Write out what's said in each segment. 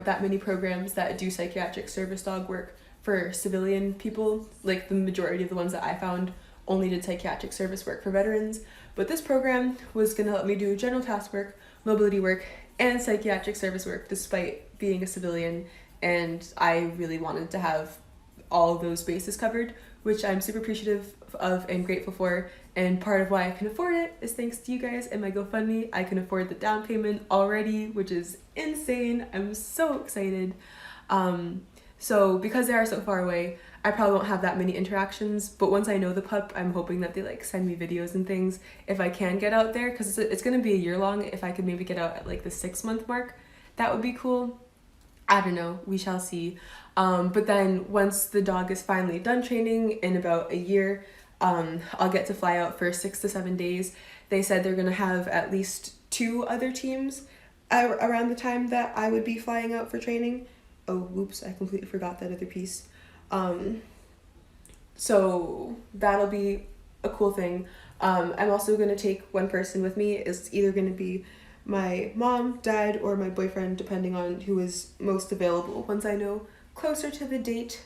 that many programs that do psychiatric service dog work for civilian people. Like the majority of the ones that I found only did psychiatric service work for veterans. But this program was going to let me do general task work, mobility work, and psychiatric service work despite being a civilian. And I really wanted to have all those bases covered, which I'm super appreciative of and grateful for. And part of why I can afford it is thanks to you guys and my GoFundMe. I can afford the down payment already, which is insane. I'm so excited. So because they are so far away, I probably won't have that many interactions, but once I know the pup, I'm hoping that they like send me videos and things if I can get out there, because it's going to be a year long. If I could maybe get out at like the 6-month mark, that would be cool. I don't know, we shall see. But then once the dog is finally done training in about a year, I'll get to fly out for 6 to 7 days. They said they're going to have at least 2 other teams around the time that I would be flying out for training. Oh, whoops, I completely forgot that other piece. So that'll be a cool thing. I'm also going to take one person with me. It's either going to be my mom, dad, or my boyfriend, depending on who is most available once I know closer to the date.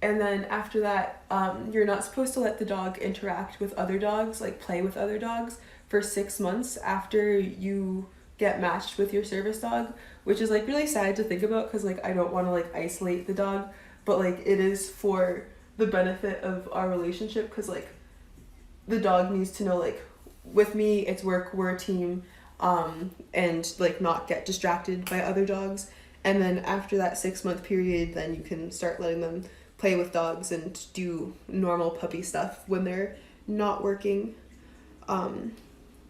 And then after that, you're not supposed to let the dog interact with other dogs, like play with other dogs, for 6 months after you get matched with your service dog, which is like really sad to think about because like I don't want to like isolate the dog, but like it is for the benefit of our relationship, because like the dog needs to know like with me it's work, we're a team, and like not get distracted by other dogs. And then after that 6-month period, then you can start letting them play with dogs and do normal puppy stuff when they're not working.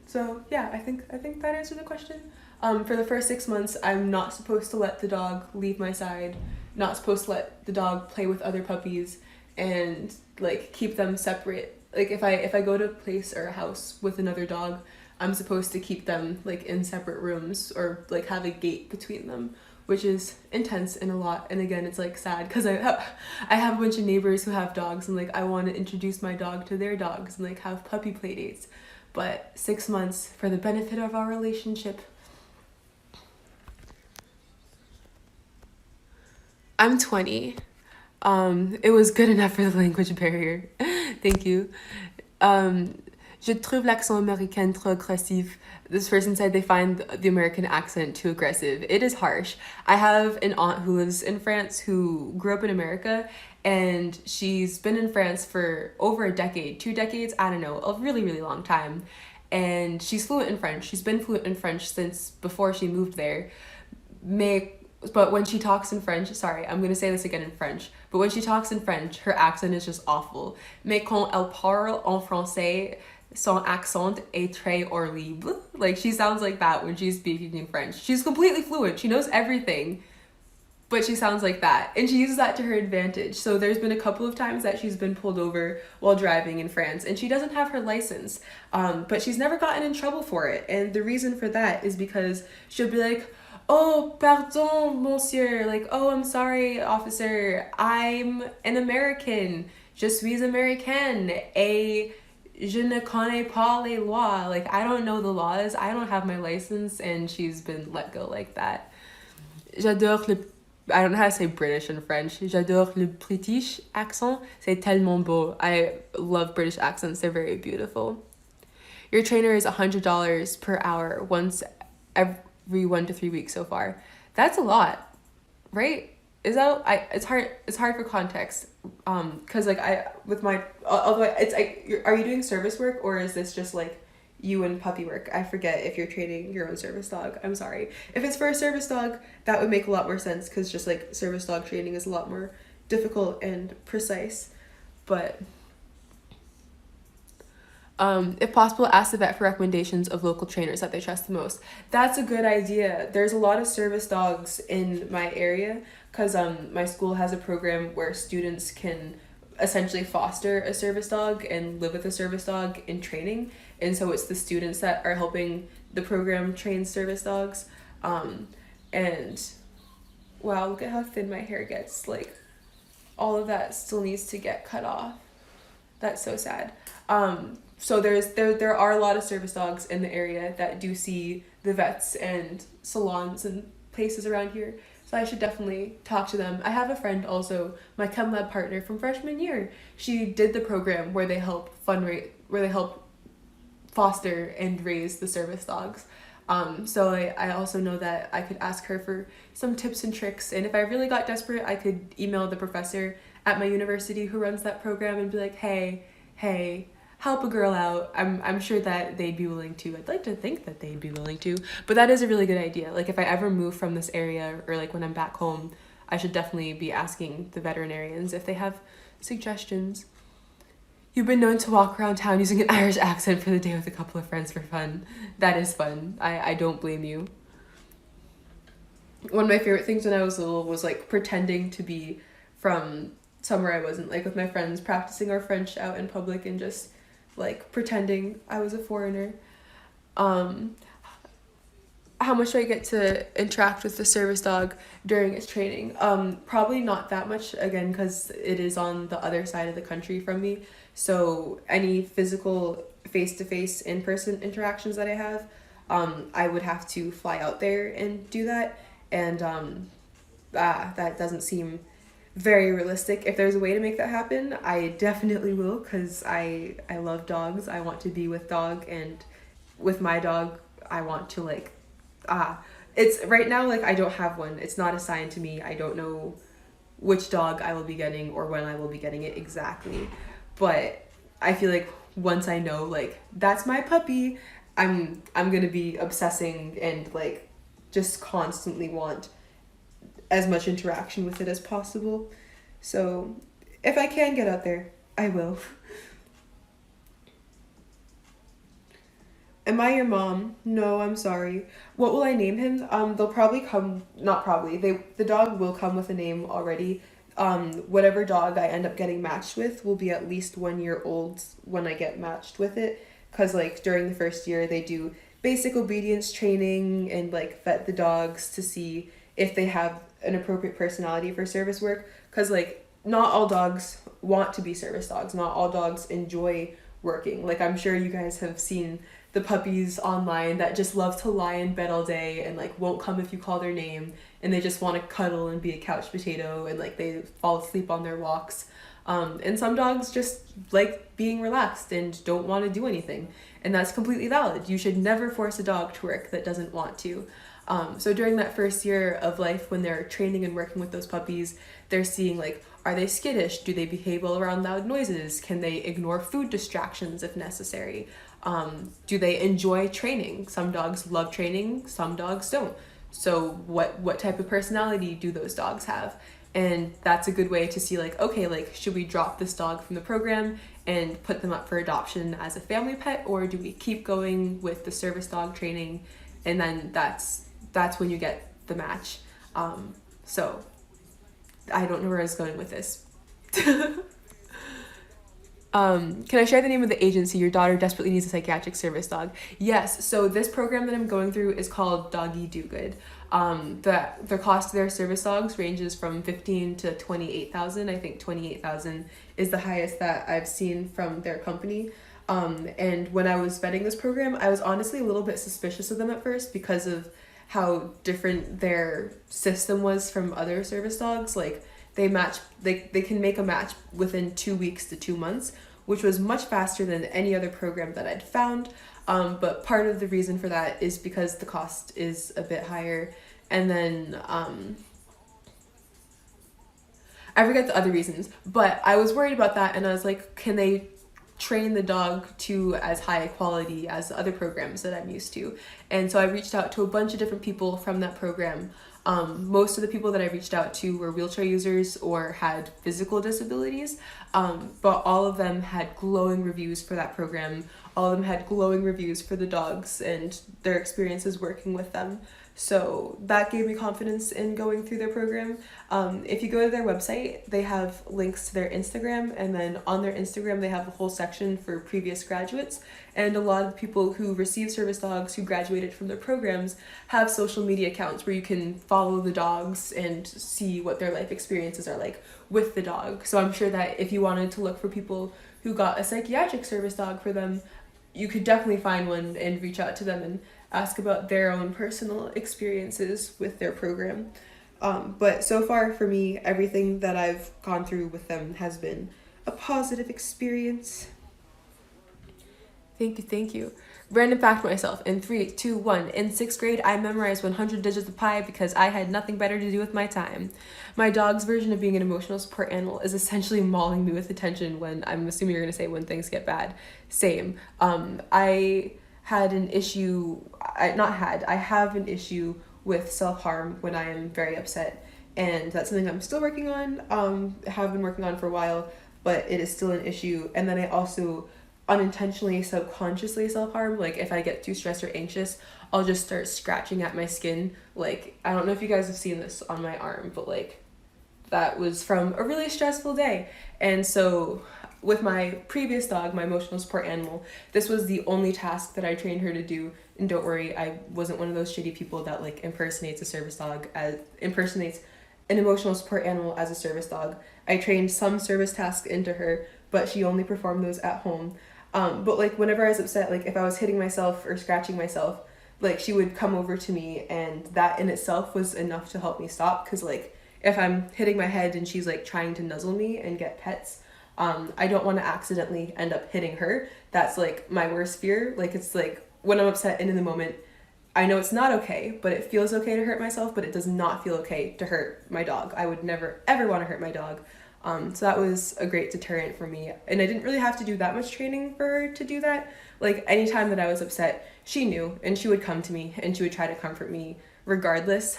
So yeah, I think that answered the question. For the first 6 months, I'm not supposed to let the dog leave my side, not supposed to let the dog play with other puppies, and like keep them separate. Like if I go to a place or a house with another dog, I'm supposed to keep them like in separate rooms or like have a gate between them, which is intense and a lot. And again, it's like sad because I have a bunch of neighbors who have dogs, and like I want to introduce my dog to their dogs and like have puppy play dates. But 6 months for the benefit of our relationship. I'm 20. It was good enough for the language barrier. Thank you. Je trouve l'accent américain trop agressif. This person said they find the American accent too aggressive. It is harsh. I have an aunt who lives in France who grew up in America, and she's been in France for over a decade, 2 decades, I don't know, a really, really long time. And she's fluent in French. She's been fluent in French since before she moved there. But when she talks in French, sorry, I'm going to say this again in French, but when she talks in French, her accent is just awful. Mais quand elle parle en français, son accent est très horrible. Like, she sounds like that when she's speaking in French. She's completely fluent. She knows everything, but she sounds like that. And she uses that to her advantage. So there's been a couple of times that she's been pulled over while driving in France, and she doesn't have her license. But she's never gotten in trouble for it. And the reason for that is because she'll be like, oh, pardon, monsieur. Like, oh, I'm sorry, officer. I'm an American. Je suis américaine. Et je ne connais pas les lois. Like, I don't know the laws. I don't have my license. And she's been let go like that. J'adore le... I don't know how to say British in French. J'adore le British accent. C'est tellement beau. I love British accents. They're very beautiful. Your trainer is $100 per hour once every 1 to 3 weeks so far. That's a lot, right? Is that it's hard for context, because like although it's like, are you doing service work, or is this just like you and puppy work? I forget if you're training your own service dog. I'm sorry. If it's for a service dog, that would make a lot more sense, because just like service dog training is a lot more difficult and precise. But if possible, ask the vet for recommendations of local trainers that they trust the most. That's a good idea. There's a lot of service dogs in my area, because my school has a program where students can essentially foster a service dog and live with a service dog in training. And so it's the students that are helping the program train service dogs. And wow, look at how thin my hair gets. Like, all of that still needs to get cut off. That's so sad. So there are a lot of service dogs in the area that do see the vets and salons and places around here. So I should definitely talk to them. I have a friend also, my chem lab partner from freshman year. She did the program where they help where they help foster and raise the service dogs. So I also know that I could ask her for some tips and tricks. And if I really got desperate, I could email the professor at my university who runs that program and be like, hey, help a girl out. I'm sure that they'd be willing to. I'd like to think that they'd be willing to. But that is a really good idea. Like if I ever move from this area or like when I'm back home, I should definitely be asking the veterinarians if they have suggestions. You've been known to walk around town using an Irish accent for the day with a couple of friends for fun. That is fun. I don't blame you. One of my favorite things when I was little was like pretending to be from somewhere I wasn't, like with my friends, practicing our French out in public and just like pretending I was a foreigner. Um, how much do I get to interact with the service dog during its training? Probably not that much, again, because it is on the other side of the country from me. So any physical face-to-face in-person interactions that I have, I would have to fly out there and do that. And that doesn't seem very realistic. If there's a way to make that happen, I definitely will, because I love dogs. I want to be with dog, and with my dog, I want to like it's right now like I don't have one. It's not assigned to me. I don't know which dog I will be getting or when I will be getting it exactly. But I feel like once I know like that's my puppy, I'm going to be obsessing and like just constantly want as much interaction with it as possible. So if I can get out there, I will. Am I your mom? No, I'm sorry. What will I name him? They'll probably come, not probably, the dog will come with a name already. Whatever dog I end up getting matched with will be at least 1 year old when I get matched with it. Cause like during the first year they do basic obedience training and like vet the dogs to see if they have an appropriate personality for service work. Cause like not all dogs want to be service dogs. Not all dogs enjoy working. Like I'm sure you guys have seen the puppies online that just love to lie in bed all day and like won't come if you call their name, and they just want to cuddle and be a couch potato, and like they fall asleep on their walks. And some dogs just like being relaxed and don't want to do anything, and that's completely valid. You should never force a dog to work that doesn't want to. So during that first year of life, when they're training and working with those puppies, they're seeing like, are they skittish? Do they behave well around loud noises? Can they ignore food distractions if necessary? Do they enjoy training? Some dogs love training, some dogs don't. So what type of personality do those dogs have? And that's a good way to see like, okay, like should we drop this dog from the program and put them up for adoption as a family pet, or do we keep going with the service dog training? And then that's when you get the match. So I don't know where I was going with this. Can I share the name of the agency? Your daughter desperately needs a psychiatric service dog. Yes, so this program that I'm going through is called Doggy Do Good. The cost of their service dogs ranges from 15 to 28,000. I think 28,000 is the highest that I've seen from their company. And when I was vetting this program, I was honestly a little bit suspicious of them at first because of how different their system was from other service dogs. Like they can make a match within 2 weeks to 2 months, which was much faster than any other program that I'd found. But part of the reason for that is because the cost is a bit higher. And then I forget the other reasons, but I was worried about that, and I was like, can they train the dog to as high a quality as the other programs that I'm used to? And so I reached out to a bunch of different people from that program. Most of the people that I reached out to were wheelchair users or had physical disabilities, but all of them had glowing reviews for that program. All of them had glowing reviews for the dogs and their experiences working with them. So that gave me confidence in going through their program. If you go to their website, they have links to their Instagram, and then on their Instagram they have a whole section for previous graduates. And a lot of people who receive service dogs who graduated from their programs have social media accounts where you can follow the dogs and see what their life experiences are like with the dog. So I'm sure that if you wanted to look for people who got a psychiatric service dog for them, you could definitely find one and reach out to them and ask about their own personal experiences with their program. But so far for me, everything that I've gone through with them has been a positive experience. Thank you, thank you. Random fact myself. In 3, 2, 1. In 6th grade, I memorized 100 digits of pi because I had nothing better to do with my time. My dog's version of being an emotional support animal is essentially mauling me with attention when, I'm assuming you're going to say, when things get bad. Same. I had an issue, I have an issue with self-harm when I am very upset. And that's something I'm still working on, have been working on for a while, but it is still an issue. And then I also unintentionally, subconsciously self-harm. Like if I get too stressed or anxious, I'll just start scratching at my skin. Like, I don't know if you guys have seen this on my arm, but like that was from a really stressful day. And so with my previous dog, my emotional support animal, this was the only task that I trained her to do. And don't worry, I wasn't one of those shitty people that like impersonates an emotional support animal as a service dog. I trained some service tasks into her, but she only performed those at home. But like whenever I was upset, like if I was hitting myself or scratching myself, like she would come over to me, and that in itself was enough to help me stop. Because like if I'm hitting my head and she's like trying to nuzzle me and get pets, I don't want to accidentally end up hitting her. That's like my worst fear. Like it's like when I'm upset and in the moment, I know it's not okay, but it feels okay to hurt myself, but it does not feel okay to hurt my dog. I would never ever want to hurt my dog. So that was a great deterrent for me. And I didn't really have to do that much training for her to do that. Like anytime that I was upset, she knew, and she would come to me and she would try to comfort me regardless.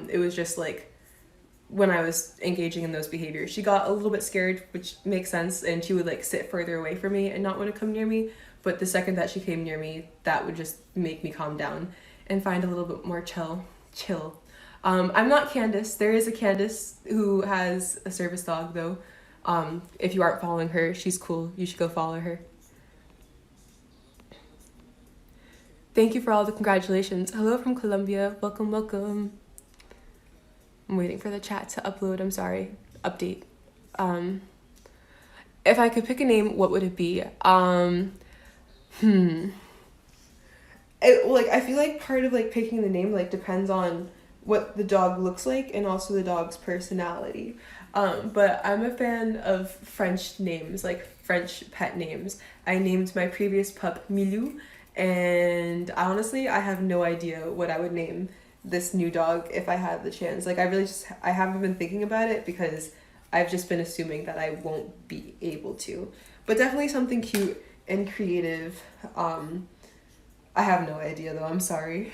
It was just like when I was engaging in those behaviors, she got a little bit scared, which makes sense. And she would like sit further away from me and not want to come near me. But the second that she came near me, that would just make me calm down and find a little bit more chill. I'm not Candace. There is a Candace who has a service dog though. If you aren't following her, she's cool. You should go follow her. Thank you for all the congratulations. Hello from Colombia. Welcome, welcome. I'm waiting for the chat to upload. I'm sorry. Update. If I could pick a name, what would it be? I feel like part of like picking the name like depends on what the dog looks like and also the dog's personality. But I'm a fan of French names, like French pet names. I named my previous pup Milou, and honestly, I have no idea what I would name this new dog if I had the chance. Like I haven't been thinking about it because I've just been assuming that I won't be able to. But definitely something cute and creative. I have no idea though, I'm sorry.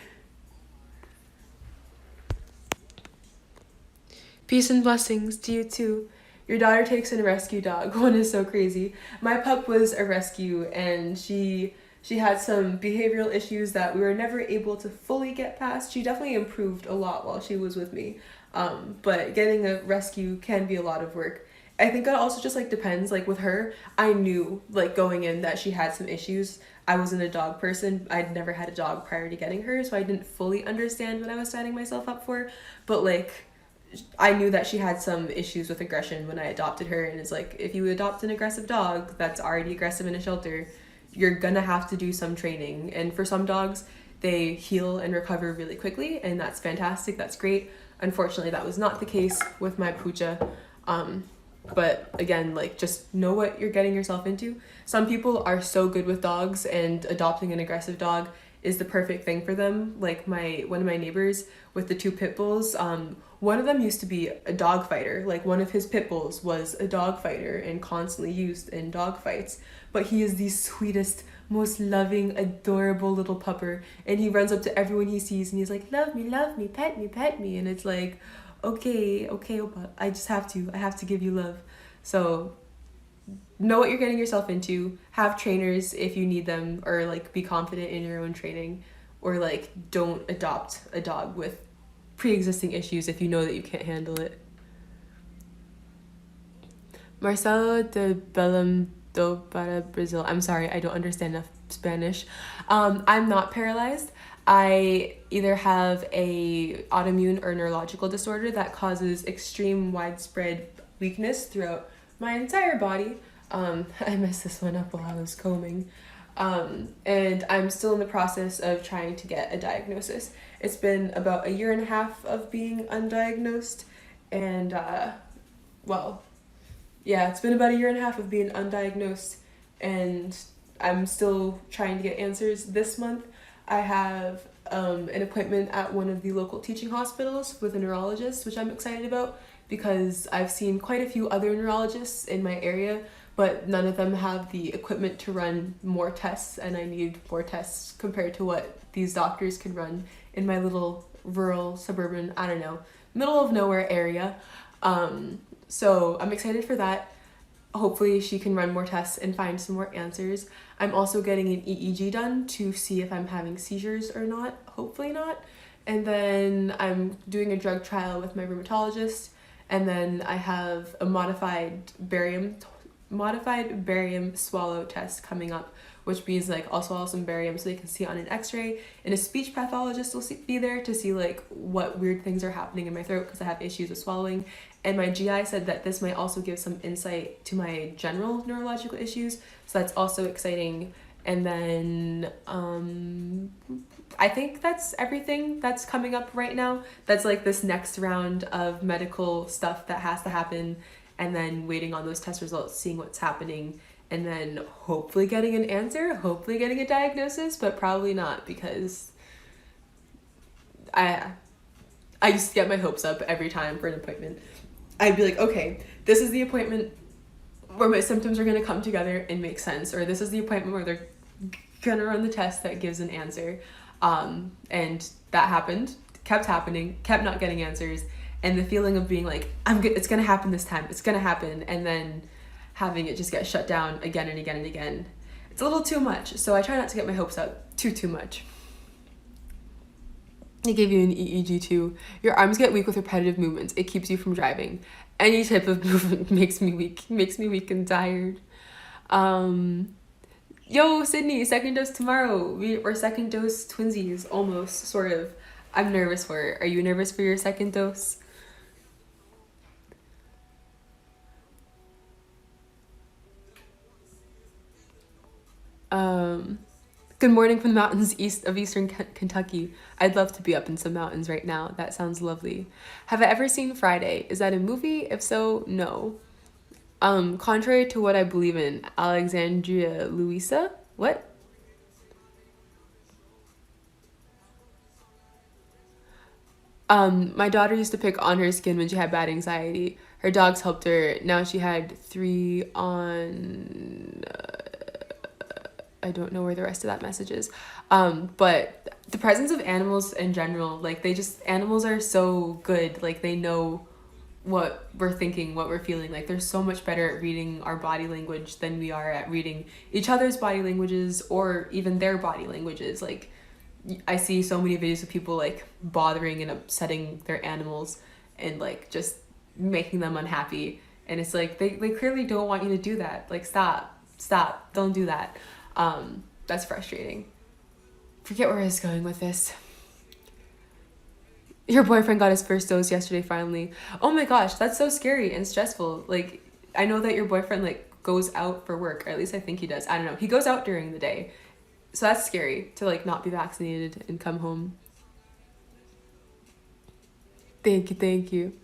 Peace and blessings to you too. Your daughter takes in a rescue dog. One is so crazy. My pup was a rescue, and she had some behavioral issues that we were never able to fully get past. She definitely improved a lot while she was with me. But getting a rescue can be a lot of work. I think it also just like depends. Like with her, I knew like going in that she had some issues. I wasn't a dog person. I'd never had a dog prior to getting her, so I didn't fully understand what I was setting myself up for. But like I knew that she had some issues with aggression when I adopted her, and it's like if you adopt an aggressive dog that's already aggressive in a shelter, you're gonna have to do some training. And for some dogs, they heal and recover really quickly, and that's fantastic, that's great. Unfortunately, that was not the case with my Pucha. But again, like just know what you're getting yourself into. Some people are so good with dogs, and adopting an aggressive dog is the perfect thing for them. Like one of my neighbors with the 2 pit bulls, one of them used to be a dog fighter. Like one of his pit bulls was a dog fighter and constantly used in dog fights. But he is the sweetest, most loving, adorable little pupper. And he runs up to everyone he sees and he's like, love me, pet me. And it's like, okay, Opa, I have to give you love. So know what you're getting yourself into. Have trainers if you need them, or like be confident in your own training, or like don't adopt a dog with pre-existing issues if you know that you can't handle it. Marcelo de Belém do para Brazil. I'm sorry, I don't understand enough Spanish. I'm not paralyzed. I either have a autoimmune or neurological disorder that causes extreme widespread weakness throughout my entire body. I messed this one up while I was combing. And I'm still in the process of trying to get a diagnosis. It's been about a year and a half of being undiagnosed, and well, yeah, it's been about a year and a half of being undiagnosed, and I'm still trying to get answers. This month, I have an appointment at one of the local teaching hospitals with a neurologist, which I'm excited about because I've seen quite a few other neurologists in my area, but none of them have the equipment to run more tests, and I need more tests compared to what these doctors can run in my little rural, suburban, I don't know, middle of nowhere area. So I'm excited for that. Hopefully she can run more tests and find some more answers. I'm also getting an EEG done to see if I'm having seizures or not. Hopefully not. And then I'm doing a drug trial with my rheumatologist. And then I have a modified barium swallow test coming up, which means like I'll swallow some barium so they can see on an x-ray, and a speech pathologist will be there to see like what weird things are happening in my throat because I have issues with swallowing. And my GI said that this might also give some insight to my general neurological issues, so that's also exciting. And then I think that's everything that's coming up right now. That's like this next round of medical stuff that has to happen, and then waiting on those test results, seeing what's happening, and then hopefully getting an answer, hopefully getting a diagnosis, but probably not, because I used to get my hopes up every time for an appointment. I'd be like, okay, this is the appointment where my symptoms are going to come together and make sense, or this is the appointment where they're going to run the test that gives an answer. And that happened, kept happening, kept not getting answers, and the feeling of being like, it's going to happen this time, it's going to happen, and then having it just get shut down again and again and again. It's a little too much, so I try not to get my hopes up too much. They gave you an EEG too. Your arms get weak with repetitive movements. It keeps you from driving. Any type of movement makes me weak and tired. Yo, Sydney, second dose tomorrow. We're second dose twinsies, almost, sort of. I'm nervous for it. Are you nervous for your second dose? Good morning from the mountains east of eastern Kentucky. I'd love to be up in some mountains right now. That sounds lovely. Have I ever seen Friday? Is that a movie? If so, no. Contrary to what I believe in, Alexandria Louisa? What? My daughter used to pick on her skin when she had bad anxiety. Her dogs helped her. Now she had 3 on I don't know where the rest of that message is. But the presence of animals in general, like animals are so good. Like they know what we're thinking, what we're feeling. Like they're so much better at reading our body language than we are at reading each other's body languages or even their body languages. Like I see so many videos of people like bothering and upsetting their animals and like just making them unhappy. And it's like, they clearly don't want you to do that. Like, stop, don't do that. That's frustrating. Forget where I was going with this. Your boyfriend got his first dose yesterday, finally. Oh my gosh, that's so scary and stressful. Like, I know that your boyfriend, like, goes out for work, or at least I think he does. I don't know. He goes out during the day. So that's scary to, like, not be vaccinated and come home. Thank you.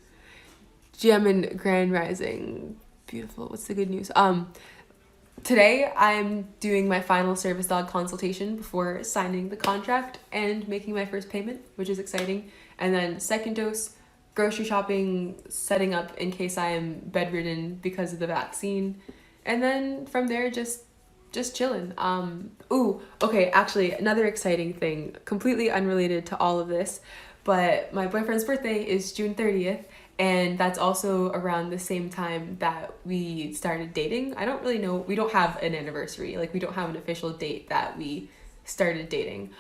GM and Grand Rising. Beautiful. What's the good news? Today I'm doing my final service dog consultation before signing the contract and making my first payment, which is exciting. And then second dose, grocery shopping, setting up in case I am bedridden because of the vaccine. And then from there, just chilling. Okay, actually, another exciting thing, completely unrelated to all of this, but my boyfriend's birthday is June 30th, and that's also around the same time that we started dating. I don't really know, we don't have an anniversary, like we don't have an official date that we started dating.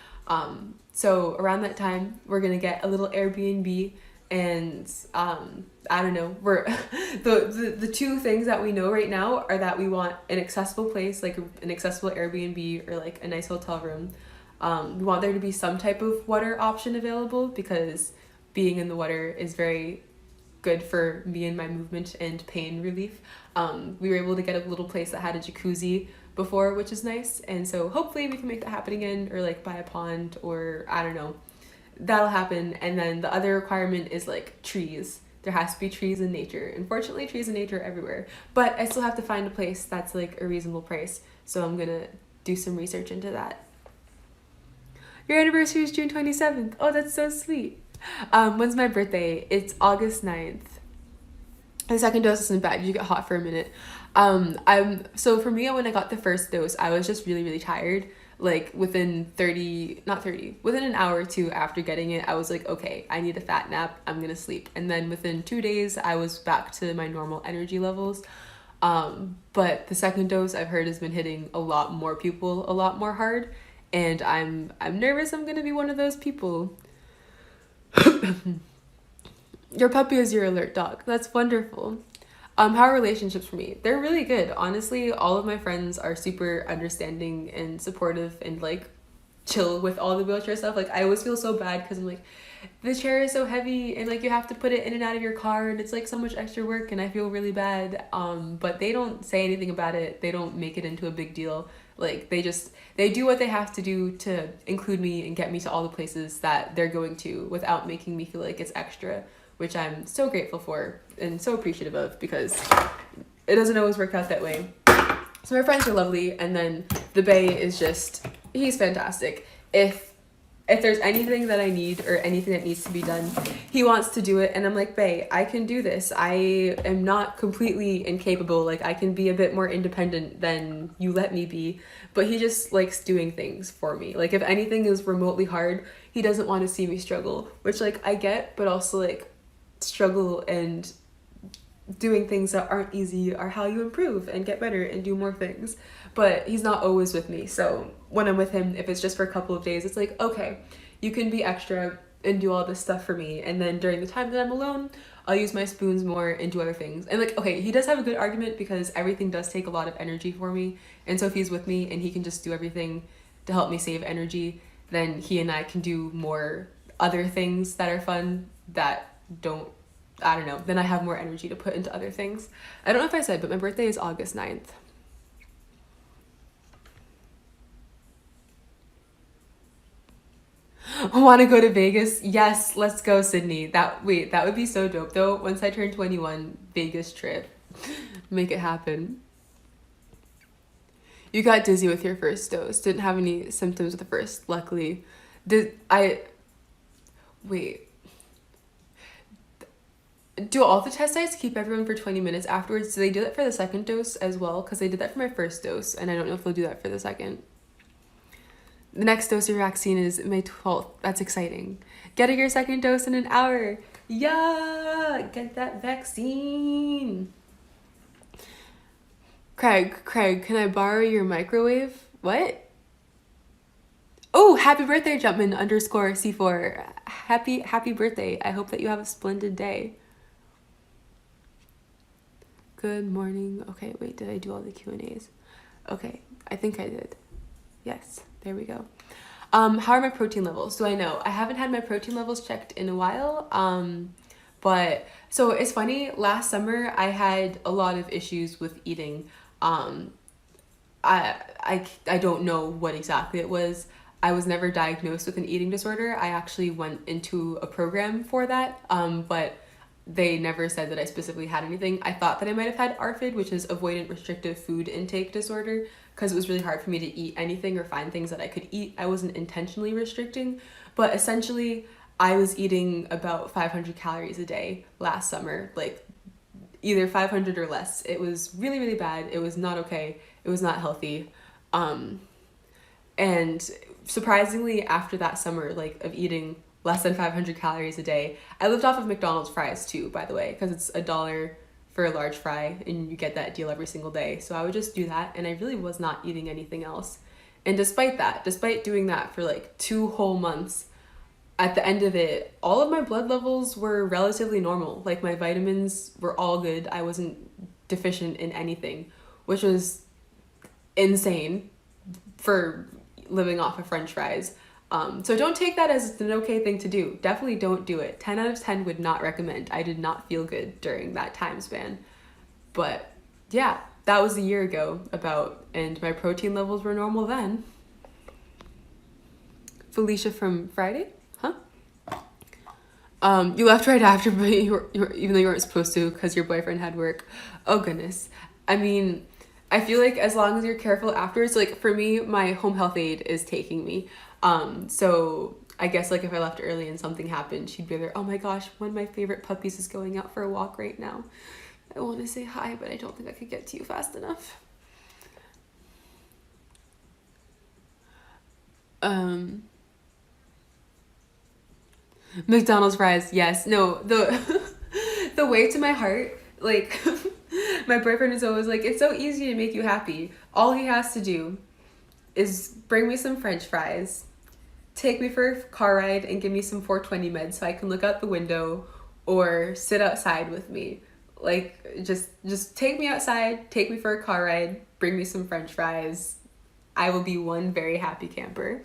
So around that time, we're gonna get a little Airbnb, and I don't know, we're the two things that we know right now are that we want an accessible place, like an accessible Airbnb or like a nice hotel room. We want there to be some type of water option available because being in the water is very good for me and my movement and pain relief. We were able to get a little place that had a jacuzzi before, which is nice. And so hopefully we can make that happen again, or like buy a pond, or I don't know. That'll happen. And then the other requirement is like trees. There has to be trees in nature. Unfortunately, trees in nature are everywhere. But I still have to find a place that's like a reasonable price. So I'm gonna do some research into that. Your anniversary is June 27th. Oh, that's so sweet. When's my birthday? It's August 9th. The second dose isn't bad. You get hot for a minute. So for me, when I got the first dose, I was just really, really tired. Like within within an hour or two after getting it, I was like, okay, I need a fat nap. I'm gonna sleep. And then within 2 days, I was back to my normal energy levels. But the second dose I've heard has been hitting a lot more people a lot more hard. And I'm nervous I'm gonna be one of those people. Your puppy is your alert dog. That's wonderful. How are relationships for me? They're really good. Honestly, all of my friends are super understanding and supportive and like chill with all the wheelchair stuff. Like I always feel so bad because I'm like, the chair is so heavy and like you have to put it in and out of your car and it's like so much extra work and I feel really bad. But they don't say anything about it. They don't make it into a big deal. Like they do what they have to do to include me and get me to all the places that they're going to without making me feel like it's extra, which I'm so grateful for and so appreciative of because it doesn't always work out that way. So my friends are lovely, and then the Bae is just, he's fantastic. If there's anything that I need or anything that needs to be done, he wants to do it, and I'm like, Bae, I can do this. I am not completely incapable. Like, I can be a bit more independent than you let me be, but he just likes doing things for me. Like, if anything is remotely hard, he doesn't want to see me struggle, which, like, I get, but also, like, struggle and doing things that aren't easy are how you improve and get better and do more things. But he's not always with me, so when I'm with him, if it's just for a couple of days, it's like, okay, you can be extra and do all this stuff for me, and then during the time that I'm alone, I'll use my spoons more and do other things. And like, okay, he does have a good argument because everything does take a lot of energy for me, and so if he's with me and he can just do everything to help me save energy, then he and I can do more other things that are fun that don't, I don't know, then I have more energy to put into other things. I don't know if I said, but my birthday is August 9th. Want to go to Vegas? Yes, let's go, Sydney. That would be so dope though. Once I turn 21, Vegas trip. Make it happen. You got dizzy with your first dose. Didn't have any symptoms with the first, luckily. Wait. Do all the test sites keep everyone for 20 minutes afterwards? Do they do that for the second dose as well? Because they did that for my first dose, and I don't know if they'll do that for the second. The next dose of your vaccine is May 12th. That's exciting. Getting your second dose in an hour. Yeah, get that vaccine. Craig, can I borrow your microwave? What? Oh, happy birthday, Jumpman_C4. Happy birthday. I hope that you have a splendid day. Good morning. Okay, wait, did I do all the Q&As? Okay, I think I did. Yes, there we go. How are my protein levels? Do I know? I haven't had my protein levels checked in a while. But so it's funny, last summer I had a lot of issues with eating. I don't know what exactly it was. I was never diagnosed with an eating disorder. I actually went into a program for that, but they never said that I specifically had anything. I thought that I might have had ARFID, which is avoidant restrictive food intake disorder, because it was really hard for me to eat anything or find things that I could eat. I wasn't intentionally restricting, but essentially I was eating about 500 calories a day last summer, like either 500 or less. It was really, really bad. It was not okay. It was not healthy. And surprisingly, after that summer, like of eating less than 500 calories a day, I lived off of McDonald's fries too, by the way, because it's $1 for a large fry and you get that deal every single day. So I would just do that, and I really was not eating anything else. And despite doing that for like 2 whole months, at the end of it, all of my blood levels were relatively normal. Like my vitamins were all good. I wasn't deficient in anything, which was insane for living off of French fries. So don't take that as an okay thing to do. Definitely don't do it. 10 out of 10 would not recommend. I did not feel good during that time span. But yeah, That was a year ago about, and my protein levels were normal then. Felicia from Friday? Huh? You left right after, but even though you weren't supposed to because your boyfriend had work. Oh goodness. I mean, I feel like as long as you're careful afterwards, like for me, my home health aide is taking me. So I guess like if I left early and something happened, she'd be there. Oh my gosh, one of my favorite puppies is going out for a walk right now. I want to say hi, but I don't think I could get to you fast enough. Um, McDonald's fries, yes. No, the the way to my heart, like my boyfriend is always like, it's so easy to make you happy. All he has to do is bring me some French fries, take me for a car ride, and give me some 420 meds so I can look out the window or sit outside with me. Like just take me outside, take me for a car ride, bring me some French fries. I will be one very happy camper.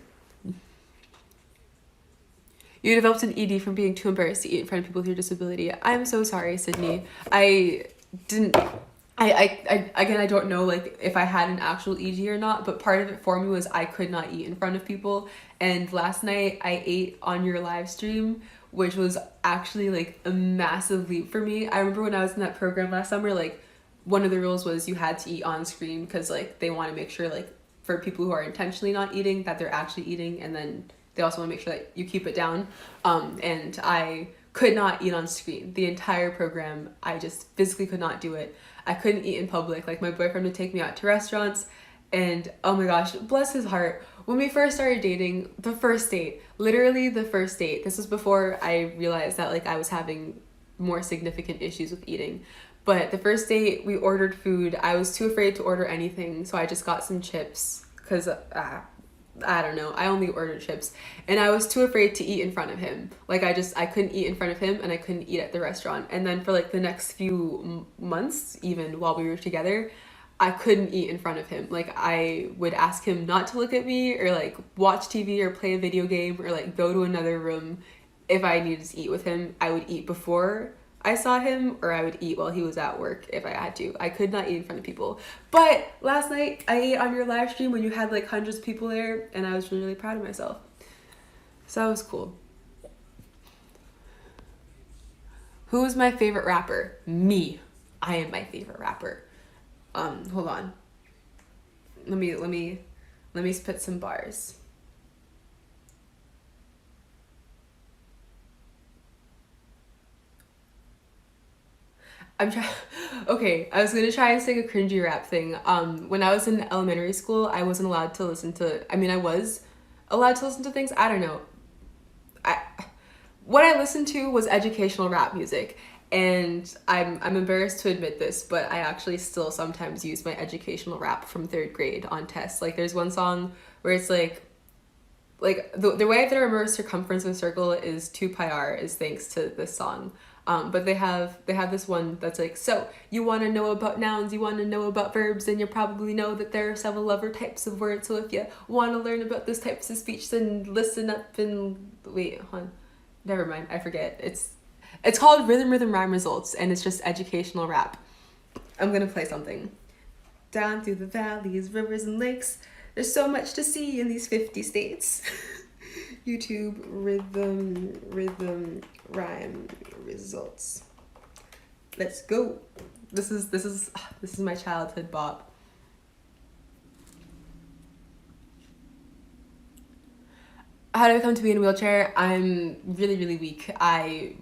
You developed an ED from being too embarrassed to eat in front of people with your disability. I'm so sorry, Sydney. I didn't. I again, I don't know like if I had an actual ED or not, but part of it for me was I could not eat in front of people. And last night I ate on your live stream, which was actually like a massive leap for me. I remember when I was in that program last summer, like one of the rules was you had to eat on screen because like they want to make sure like for people who are intentionally not eating that they're actually eating, and then they also want to make sure that you keep it down. And I could not eat on screen the entire program. I just physically could not do it. I couldn't eat in public. Like my boyfriend would take me out to restaurants, and oh my gosh, bless his heart. When we first started dating, the first date, literally the first date, this was before I realized that like I was having more significant issues with eating. But the first date, we ordered food. I was too afraid to order anything, so I just got some chips because I don't know. I only ordered chips, and I was too afraid to eat in front of him. Like I couldn't eat in front of him, and I couldn't eat at the restaurant. And then for like the next few months, even while we were together, I couldn't eat in front of him. Like I would ask him not to look at me, or like watch TV or play a video game, or like go to another room. If I needed to eat with him, I would eat before I saw him, or I would eat while he was at work if I had to. I could not eat in front of people. But last night I ate on your live stream when you had like hundreds of people there, and I was really, really proud of myself. So that was cool. Who is my favorite rapper? Me. I am my favorite rapper. Hold on. Let me spit some bars. I'm trying. Okay, I was gonna try and sing a cringy rap thing. When I was in elementary school, I wasn't allowed to listen to. I mean, I was allowed to listen to things. I don't know. I what I listened to was educational rap music, and I'm embarrassed to admit this, but I actually still sometimes use my educational rap from third grade on tests. Like, there's one song where it's like the way that I remember circumference of a circle is 2 pi r is thanks to this song. But they have this one that's like, so you want to know about nouns, you want to know about verbs, and you probably know that there are several other types of words. So if you want to learn about those types of speech, then listen up and wait, hold on. Never mind, I forget. It's called Rhythm Rhyme Results, and it's just educational rap. I'm gonna play something. Down through the valleys, rivers, and lakes, there's so much to see in these 50 states. YouTube rhythm rhyme results. Let's go. This is my childhood bop. How did I come to be in a wheelchair? I'm really, really weak. I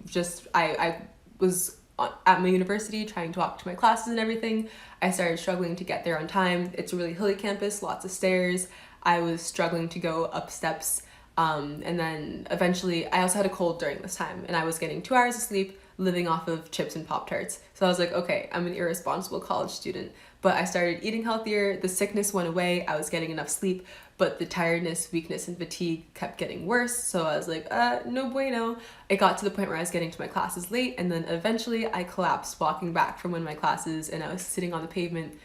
was at my university trying to walk to my classes and everything. I started struggling to get there on time. It's a really hilly campus, lots of stairs. I was struggling to go up steps. And then eventually I also had a cold during this time, and I was getting 2 hours of sleep living off of chips and Pop-Tarts. So I was like, okay, I'm an irresponsible college student. But I started eating healthier, the sickness went away, I was getting enough sleep, but the tiredness, weakness, and fatigue kept getting worse. So I was like, no bueno. It got to the point where I was getting to my classes late, and then eventually I collapsed walking back from one of my classes, and I was sitting on the pavement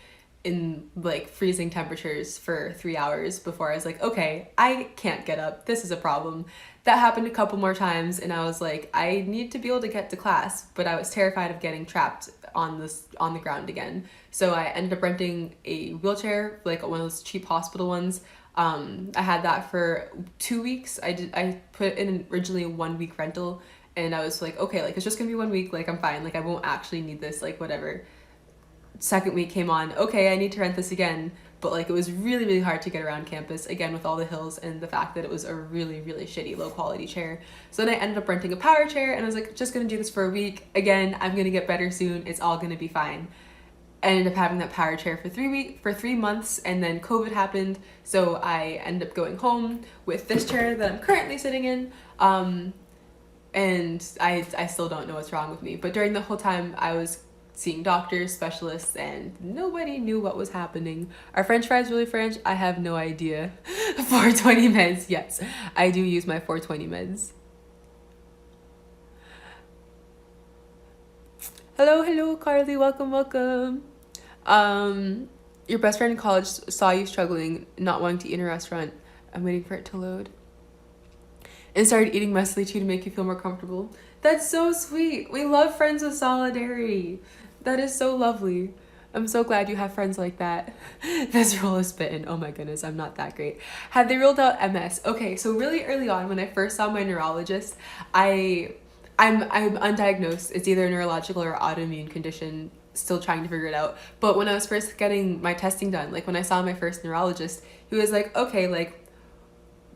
in like freezing temperatures for 3 hours before I was like, okay, I can't get up. This is a problem. That happened a couple more times, and I was like, I need to be able to get to class, but I was terrified of getting trapped on the ground again. So I ended up renting a wheelchair, like one of those cheap hospital ones. I had that for 2 weeks. I put in originally a 1 week rental, and I was like, okay, like it's just gonna be 1 week, like I'm fine, like I won't actually need this, like whatever. Second week came on, okay, I need to rent this again. But like it was really, really hard to get around campus, again with all the hills and the fact that it was a really, really shitty low quality chair. So then I ended up renting a power chair, and I was like, just gonna do this for a week. Again, I'm gonna get better soon, it's all gonna be fine. I ended up having that power chair for 3 months, and then COVID happened, so I ended up going home with this chair that I'm currently sitting in. And I still don't know what's wrong with me, but during the whole time I was seeing doctors, specialists, and nobody knew what was happening. Are French fries really French? I have no idea. 420 meds, yes, I do use my 420 meds. Hello, Carly, welcome. Um, your best friend in college saw you struggling, not wanting to eat in a restaurant. I'm waiting for it to load. And started eating messily too to make you feel more comfortable. That's so sweet. We love friends with solidarity. That is so lovely. I'm so glad you have friends like that. This rule is spitting. Oh my goodness, I'm not that great. Had they ruled out MS? Okay, so really early on when I first saw my neurologist, I'm undiagnosed. It's either a neurological or autoimmune condition. Still trying to figure it out. But when I was first getting my testing done, like when I saw my first neurologist, he was like, okay, like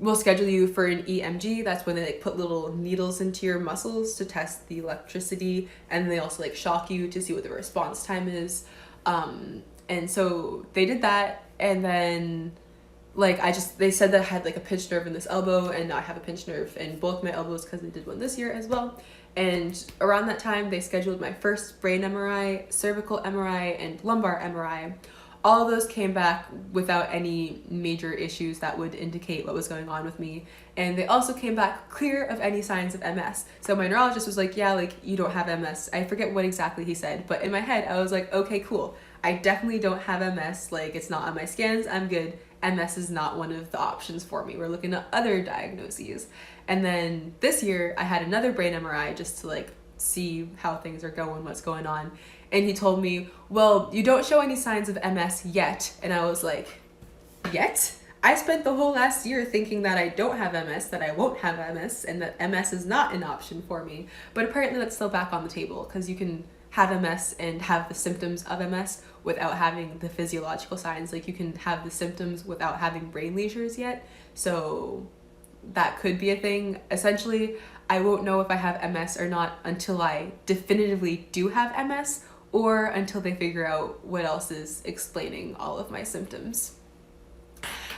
we'll schedule you for an EMG. That's when they like put little needles into your muscles to test the electricity, and they also like shock you to see what the response time is. And so they did that, and then like they said that I had like a pinched nerve in this elbow, and now I have a pinched nerve in both my elbows because they did one this year as well. And around that time they scheduled my first brain MRI, cervical MRI, and lumbar MRI. All of those came back without any major issues that would indicate what was going on with me. And they also came back clear of any signs of MS. So my neurologist was like, yeah, like you don't have MS. I forget what exactly he said, but in my head I was like, okay, cool. I definitely don't have MS. Like it's not on my scans. I'm good. MS is not one of the options for me. We're looking at other diagnoses. And then this year I had another brain MRI just to like see how things are going, what's going on. And he told me, well, you don't show any signs of MS yet. And I was like, yet? I spent the whole last year thinking that I don't have MS, that I won't have MS, and that MS is not an option for me. But apparently that's still back on the table, because you can have MS and have the symptoms of MS without having the physiological signs. Like you can have the symptoms without having brain leisures yet. So that could be a thing. Essentially, I won't know if I have MS or not until I definitively do have MS, or until they figure out what else is explaining all of my symptoms.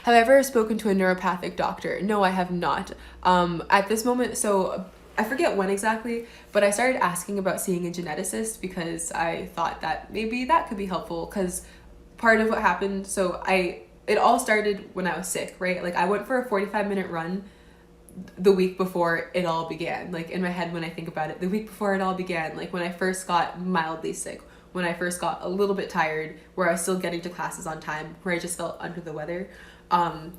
Have I ever spoken to a neuropathic doctor? No, I have not. At this moment, so I forget when exactly, but I started asking about seeing a geneticist because I thought that maybe that could be helpful, because part of what happened, it all started when I was sick, right? Like I went for a 45-minute run the week before it all began. Like in my head, when I think about it, the week before it all began, like when I first got mildly sick, when I first got a little bit tired, where I was still getting to classes on time, where I just felt under the weather.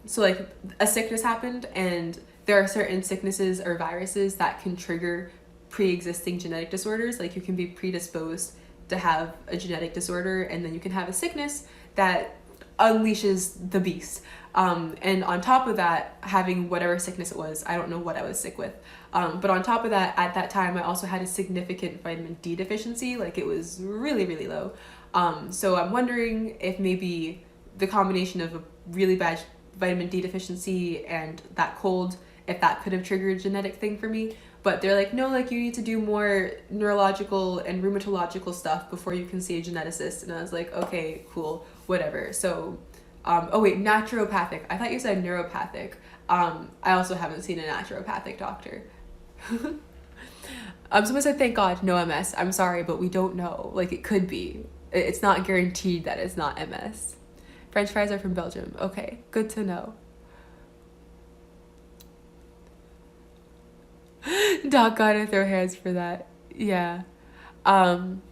So like a sickness happened, and there are certain sicknesses or viruses that can trigger pre-existing genetic disorders. Like you can be predisposed to have a genetic disorder, and then you can have a sickness that unleashes the beast. And on top of that, having whatever sickness it was, I don't know what I was sick with. But on top of that, at that time, I also had a significant vitamin D deficiency. Like it was really, really low. So I'm wondering if maybe the combination of a really bad vitamin D deficiency and that cold, if that could have triggered a genetic thing for me. But they're like, no, like you need to do more neurological and rheumatological stuff before you can see a geneticist. And I was like, okay, cool, whatever. So, oh wait, naturopathic. I thought you said neuropathic. I also haven't seen a naturopathic doctor. Someone said, thank God, no MS. I'm sorry, but we don't know. Like it could be. It's not guaranteed that it's not MS. French fries are from Belgium. Okay, good to know. Doc gotta throw hands for that. Yeah. Um,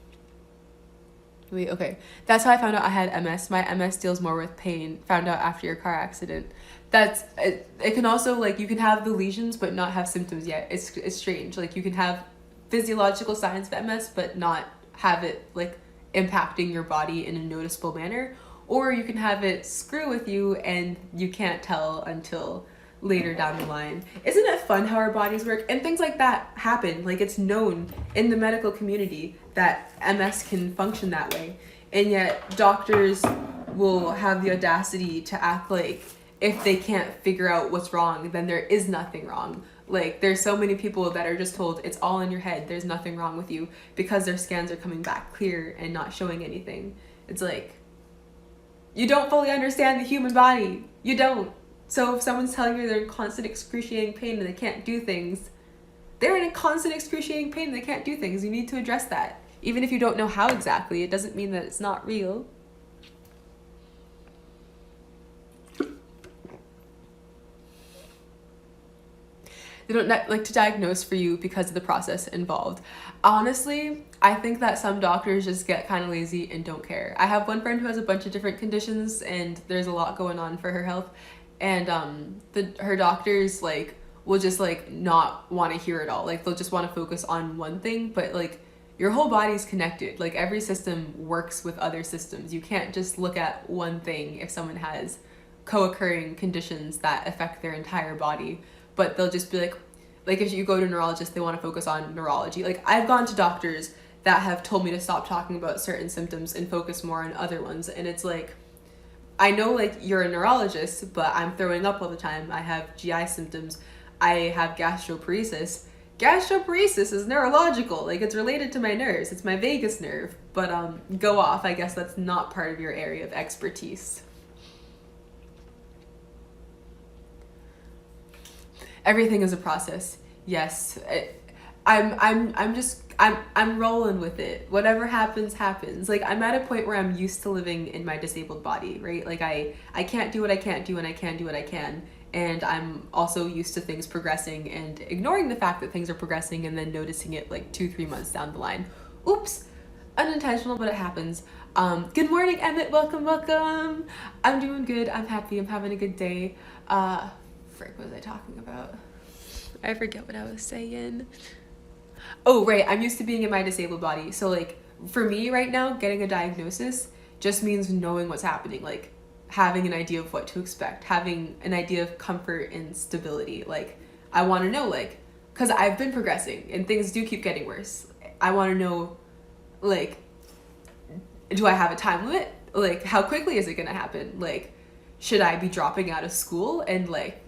Wait, okay. That's how I found out I had MS. My MS deals more with pain. Found out after your car accident. That's it can also, like, you can have the lesions but not have symptoms yet. It's strange. Like, you can have physiological signs of MS but not have it, like, impacting your body in a noticeable manner, or you can have it screw with you and you can't tell until later down the line. Isn't it fun how our bodies work? And things like that happen. Like, it's known in the medical community that MS can function that way. And yet doctors will have the audacity to act like if they can't figure out what's wrong, then there is nothing wrong. Like, there's so many people that are just told it's all in your head, there's nothing wrong with you, because their scans are coming back clear and not showing anything. It's like, you don't fully understand the human body. You don't. So if someone's telling you they're in constant excruciating pain and they can't do things, they're in a constant excruciating pain and they can't do things. You need to address that. Even if you don't know how exactly, it doesn't mean that it's not real. They don't like to diagnose for you because of the process involved. Honestly, I think that some doctors just get kind of lazy and don't care. I have one friend who has a bunch of different conditions and there's a lot going on for her health, and her doctors, like, will just, like, not want to hear it all. Like, they'll just want to focus on one thing, but, like, your whole body's connected. Like, every system works with other systems. You can't just look at one thing if someone has co-occurring conditions that affect their entire body. But they'll just be like if you go to a neurologist, they want to focus on neurology. Like, I've gone to doctors that have told me to stop talking about certain symptoms and focus more on other ones. And it's like, I know, like, you're a neurologist, but I'm throwing up all the time. I have GI symptoms. I have gastroparesis. Gastroparesis is neurological. Like, it's related to my nerves. It's my vagus nerve. But go off. I guess that's not part of your area of expertise. Everything is a process. Yes. I'm rolling with it. Whatever happens, happens. Like, I'm at a point where I'm used to living in my disabled body, right? Like, I can't do what I can't do and I can do what I can. And I'm also used to things progressing and ignoring the fact that things are progressing and then noticing it like 2-3 months down the line. Oops. Unintentional, but it happens. Good morning, Emmett. Welcome. I'm doing good. I'm happy. I'm having a good day. Frick, what was I talking about? I forget what I was saying. Oh, right. I'm used to being in my disabled body. So, like, for me right now, getting a diagnosis just means knowing what's happening. Like, having an idea of what to expect, having an idea of comfort and stability. Like, I want to know, like, because I've been progressing and things do keep getting worse. I want to know, like, do I have a time limit? Like, how quickly is it going to happen? Like, should I be dropping out of school and, like,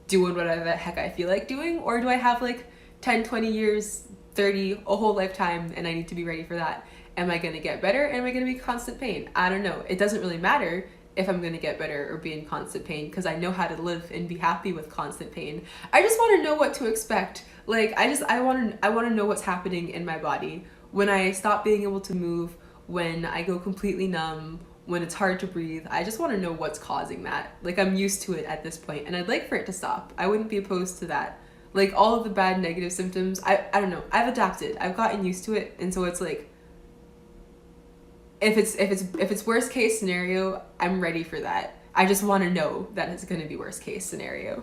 doing whatever the heck I feel like doing? Or do I have, like, 10, 20 years, 30, a whole lifetime, and I need to be ready for that? Am I going to get better? Am I going to be in constant pain? I don't know. It doesn't really matter if I'm going to get better or be in constant pain, because I know how to live and be happy with constant pain. I just want to know what to expect. Like, I want to know what's happening in my body. When I stop being able to move, when I go completely numb, when it's hard to breathe, I just want to know what's causing that. Like, I'm used to it at this point, and I'd like for it to stop. I wouldn't be opposed to that. Like, all of the bad negative symptoms, I don't know. I've adapted. I've gotten used to it, and so it's like, if it's worst case scenario, I'm ready for that. I just want to know that it's going to be worst case scenario.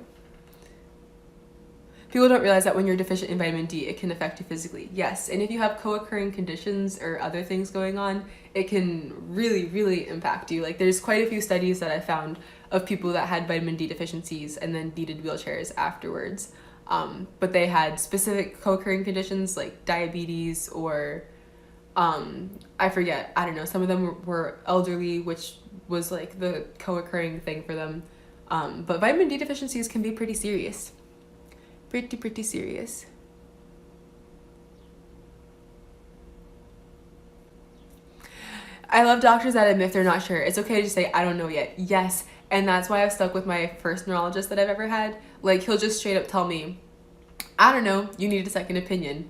People don't realize that when you're deficient in vitamin D, it can affect you physically. Yes, and if you have co-occurring conditions or other things going on, it can really, really impact you. Like, there's quite a few studies that I found of people that had vitamin D deficiencies and then needed wheelchairs afterwards. But they had specific co-occurring conditions like diabetes or, I forget, I don't know, some of them were elderly, which was like the co-occurring thing for them. But vitamin D deficiencies can be pretty serious. Pretty serious. I love doctors that admit they're not sure. It's okay to just say, I don't know yet. Yes. And that's why I've stuck with my first neurologist that I've ever had. Like, he'll just straight up tell me, I don't know, you need a second opinion.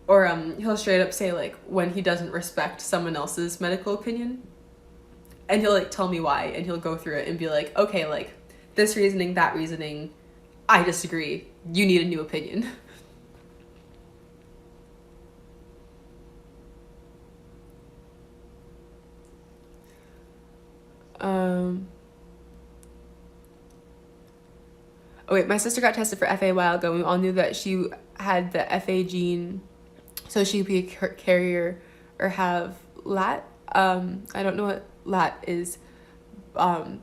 Or he'll straight up say, like, when he doesn't respect someone else's medical opinion. And he'll, like, tell me why, and he'll go through it and be like, okay, like, this reasoning, that reasoning, I disagree. You need a new opinion. Um, oh wait, my sister got tested for FA a while ago, and we all knew that she had the FA gene, so she'd be a carrier or have LAT. I don't know what LAT is. Um,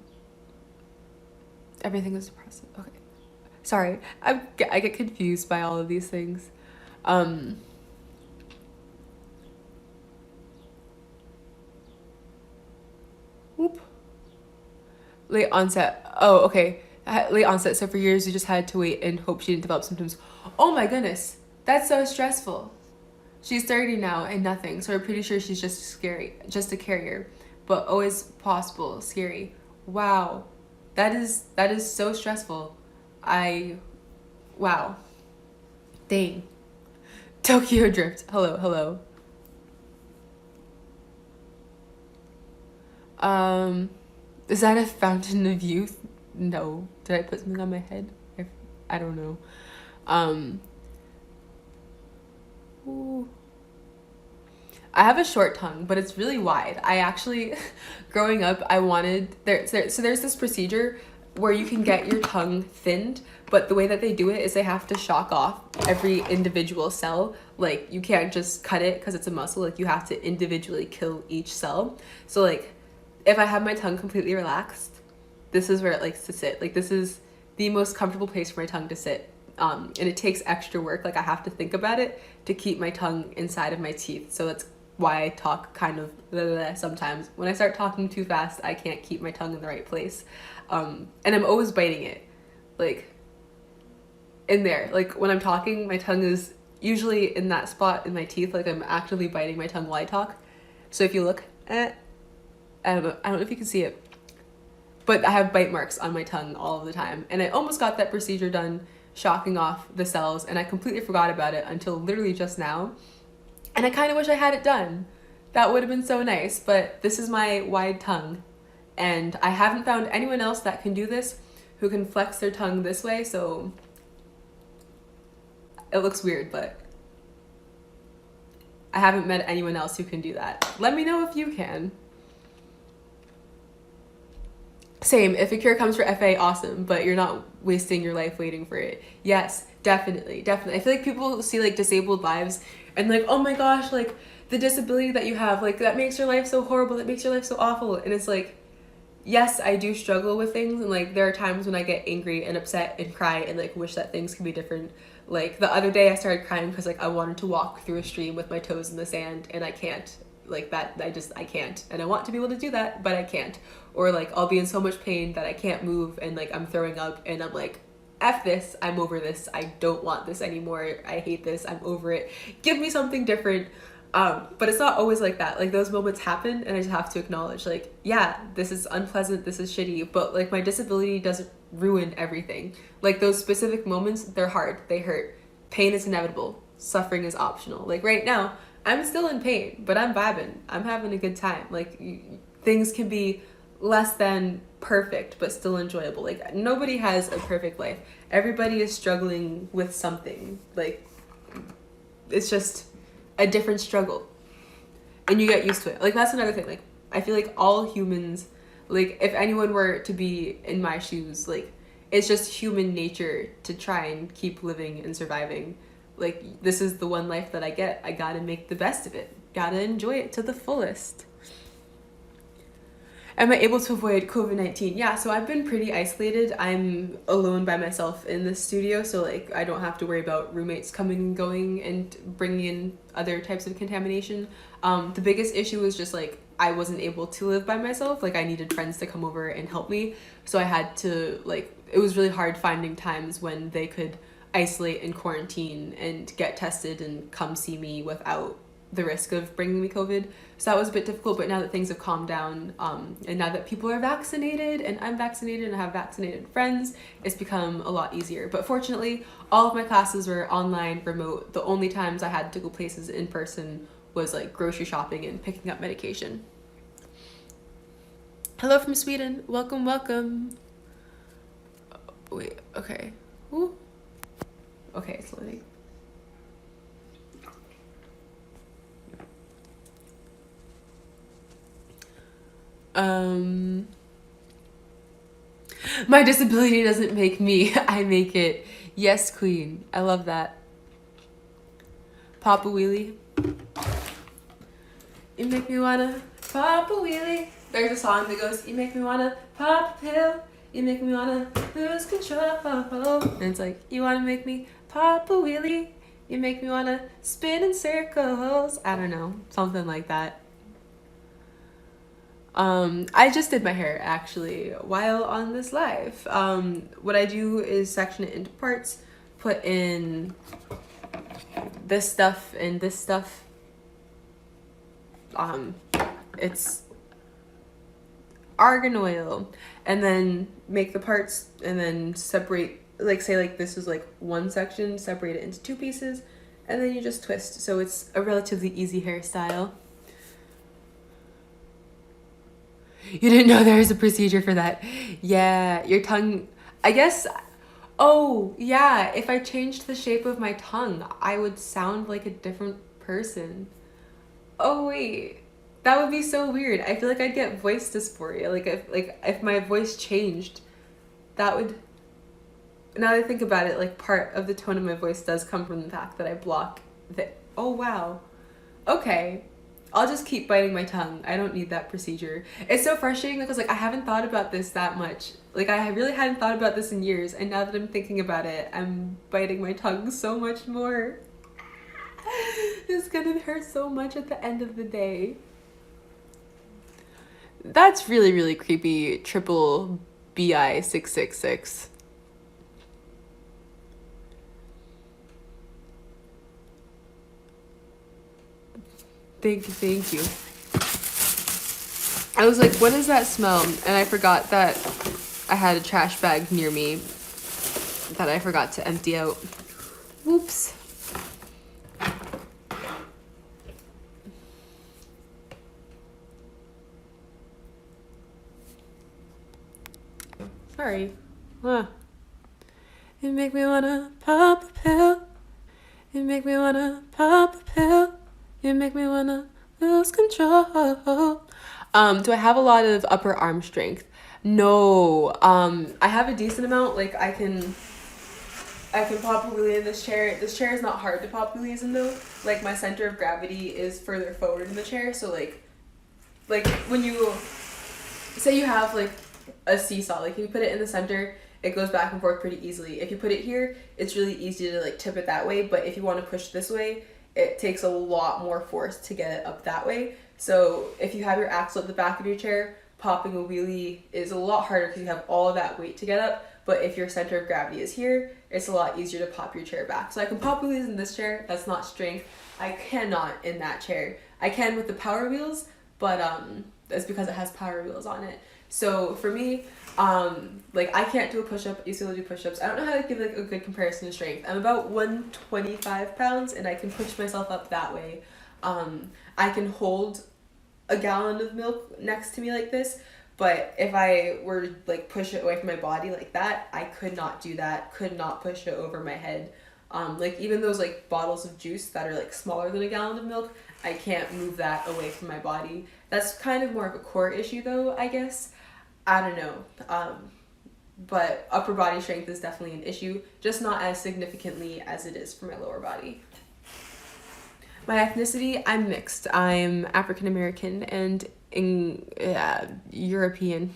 everything is depressive. Okay, sorry, I get confused by all of these things. Um, whoop. Late onset. Oh, okay. Late onset. So for years, you just had to wait and hope she didn't develop symptoms. Oh my goodness, that's so stressful. She's 30 now and nothing, so we're pretty sure she's just a carrier, but always possible, scary. Wow, that is so stressful. I, wow, dang. Tokyo Drift. Hello, hello. Um, is that a fountain of youth? No. Did I put something on my head? I don't know. Um, ooh. I have a short tongue, but it's really wide. I actually, growing up, I wanted so there's this procedure where you can get your tongue thinned, but the way that they do it is they have to shock off every individual cell. Like you can't just cut it because it's a muscle. Like you have to individually kill each cell. So like, if I have my tongue completely relaxed, this is where it likes to sit. Like this is the most comfortable place for my tongue to sit. And it takes extra work. Like I have to think about it to keep my tongue inside of my teeth. So that's why I talk kind of blah, blah, blah sometimes. When I start talking too fast, I can't keep my tongue in the right place. And I'm always biting it. Like in there. Like when I'm talking, my tongue is usually in that spot in my teeth. Like I'm actively biting my tongue while I talk. So if you look, I don't know if you can see it, but I have bite marks on my tongue all of the time. And I almost got that procedure done, shocking off the cells, and I completely forgot about it until literally just now. And I kind of wish I had it done. That would have been so nice, but this is my wide tongue. And I haven't found anyone else that can do this, who can flex their tongue this way, so it looks weird, but I haven't met anyone else who can do that. Let me know if you can. Same, if a cure comes for FA, awesome, but you're not wasting your life waiting for it. Yes, definitely. I feel like people see like disabled lives and like, oh my gosh, like the disability that you have, like that makes your life so horrible, that makes your life so awful. And it's like, yes, I do struggle with things, and like there are times when I get angry and upset and cry and like wish that things could be different. Like the other day I started crying because like I wanted to walk through a stream with my toes in the sand and I can't. Like that, I can't. And I want to be able to do that, but I can't. Or like I'll be in so much pain that I can't move and like I'm throwing up and I'm like, F this, I'm over this, I don't want this anymore, I hate this, I'm over it, give me something different. But it's not always like that. Like those moments happen and I just have to acknowledge like, yeah, this is unpleasant, this is shitty, but like my disability doesn't ruin everything. Like those specific moments, they're hard, they hurt. Pain is inevitable, suffering is optional. Like right now, I'm still in pain, but I'm vibing, I'm having a good time. Like things can be less than perfect, but still enjoyable. Like nobody has a perfect life. Everybody is struggling with something. Like it's just a different struggle and you get used to it. Like that's another thing. Like I feel like all humans, like if anyone were to be in my shoes, like it's just human nature to try and keep living and surviving. Like this is the one life that I get. I gotta make the best of it. Gotta enjoy it to the fullest. Am I able to avoid COVID-19? Yeah, so I've been pretty isolated. I'm alone by myself in the studio, so like I don't have to worry about roommates coming and going and bringing in other types of contamination. The biggest issue was just like I wasn't able to live by myself. Like I needed friends to come over and help me, so I had to like, it was really hard finding times when they could isolate and quarantine and get tested and come see me without the risk of bringing me COVID. So that was a bit difficult, but now that things have calmed down, and now that people are vaccinated and I'm vaccinated and I have vaccinated friends, it's become a lot easier. But fortunately, all of my classes were online, remote. The only times I had to go places in person was like grocery shopping and picking up medication. Hello from Sweden. Welcome, welcome. Oh, wait, okay. Ooh. Okay, it's loading. My disability doesn't make me, I make it. Yes, queen. I love that. Pop a wheelie. You make me wanna pop a wheelie. There's a song that goes, you make me wanna pop a pill. You make me wanna lose control. And it's like, you wanna make me pop a wheelie. You make me wanna spin in circles. I don't know, something like that. I just did my hair actually while on this live. What I do is section it into parts, put in this stuff and this stuff. It's argan oil, and then make the parts and then separate, like say like this is like one section, separate it into two pieces, and then you just twist. So it's a relatively easy hairstyle. You didn't know there was a procedure for that. Yeah, your tongue, I guess. Oh, yeah, if I changed the shape of my tongue, I would sound like a different person. Oh, wait. That would be so weird. I feel like I'd get voice dysphoria. If my voice changed, that would, now that I think about it, like part of the tone of my voice does come from the fact that I block the, oh wow. Okay. I'll just keep biting my tongue. I don't need that procedure. It's so frustrating because like I haven't thought about this that much. Like I really hadn't thought about this in years, and now that I'm thinking about it, I'm biting my tongue so much more. It's gonna hurt so much at the end of the day. That's really, really creepy. Triple BI 666. Thank you. I was like, what is that smell? And I forgot that I had a trash bag near me that I forgot to empty out. Whoops. Sorry. Huh. You make me wanna pop a pill. You make me wanna pop a pill. You make me wanna lose control. Do I have a lot of upper arm strength? No. I have a decent amount. Like I can pop a wheelie in this chair. This chair is not hard to pop wheelies in though. Like my center of gravity is further forward in the chair. So like when you say you have like a seesaw, like if you put it in the center, it goes back and forth pretty easily. If you put it here, it's really easy to like tip it that way. But if you want to push this way, it takes a lot more force to get it up that way. So if you have your axle at the back of your chair, popping a wheelie is a lot harder because you have all of that weight to get up. But if your center of gravity is here, it's a lot easier to pop your chair back. So I can pop wheelies in this chair. That's not strength. I cannot in that chair. I can with the power wheels, but that's because it has power wheels on it. So for me, like I can't do a push-up. I used to do push-ups. I don't know how to give like a good comparison to strength. I'm about 125 pounds and I can push myself up that way. I can hold a gallon of milk next to me like this, but if I were to like push it away from my body like that, I could not do that. Could not push it over my head. Like even those like bottles of juice that are like smaller than a gallon of milk, I can't move that away from my body. That's kind of more of a core issue though, I guess. I don't know. But upper body strength is definitely an issue, just not as significantly as it is for my lower body. My ethnicity, I'm mixed. I'm African American and European.